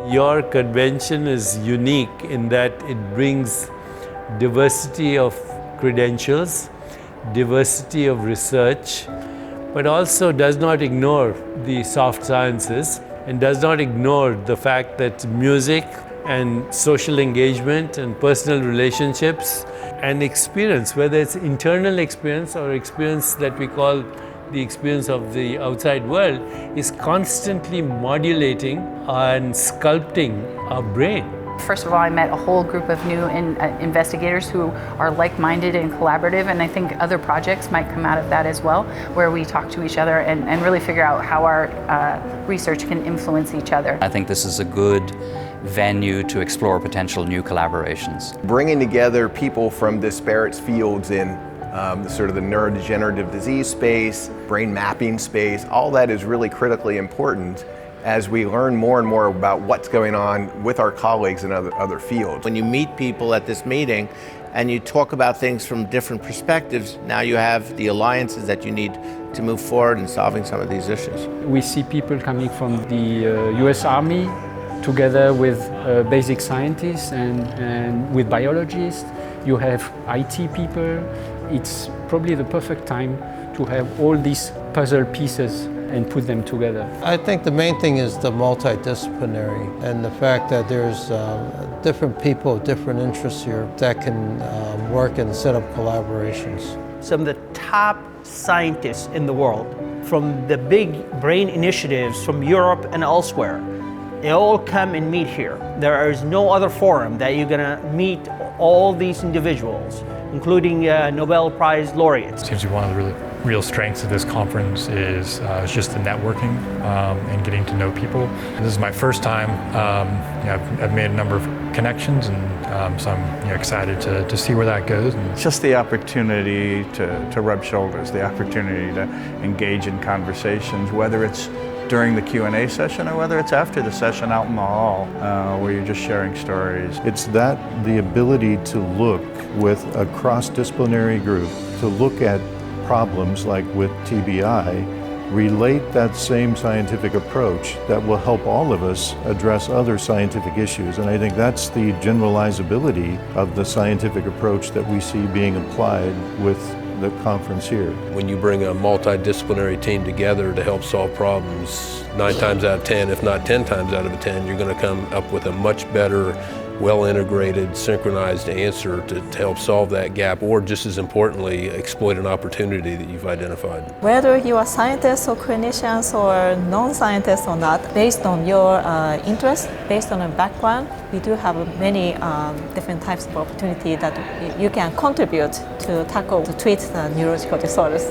Your convention is unique in that it brings diversity of credentials, diversity of research, but also does not ignore the soft sciences and does not ignore the fact that music and social engagement and personal relationships and experience, whether it's internal experience or experience that we call the experience of the outside world, is constantly modulating and sculpting our brain. First of all, I met a whole group of new investigators who are like-minded and collaborative, and I think other projects might come out of that as well, where we talk to each other and really figure out how our research can influence each other. I think this is a good venue to explore potential new collaborations. Bringing together people from disparate fields in sort of the neurodegenerative disease space, brain mapping space, all that is really critically important as we learn more and more about what's going on with our colleagues in other fields. When you meet people at this meeting and you talk about things from different perspectives, now you have the alliances that you need to move forward in solving some of these issues. We see people coming from the US Army together with basic scientists and with biologists. You have IT people. It's probably the perfect time to have all these puzzle pieces and put them together. I think the main thing is the multidisciplinary and the fact that there's different people, different interests here that can work and set up collaborations. Some of the top scientists in the world, from the big brain initiatives from Europe and elsewhere, they all come and meet here. There is no other forum that you're going to meet all these individuals, including Nobel Prize laureates. It seems to be one of the real strengths of this conference is just the networking and getting to know people. This is my first time. I've made a number of connections, and so I'm excited to see where that goes. Just the opportunity to rub shoulders, the opportunity to engage in conversations, whether it's during the Q&A session or whether it's after the session out in the hall where you're just sharing stories. It's that the ability to look with a cross-disciplinary group, to look at problems like with TBI, relate that same scientific approach that will help all of us address other scientific issues. And I think that's the generalizability of the scientific approach that we see being applied with the conference here. When you bring a multidisciplinary team together to help solve problems, 9 times out of 10, if not 10 times out of 10, you're going to come up with a much better, well-integrated, synchronized answer to help solve that gap, or just as importantly, exploit an opportunity that you've identified. Whether you are scientists or clinicians or non-scientists or not, based on your interest, based on your background, we do have many different types of opportunity that you can contribute to tackle, to treat the neurological disorders.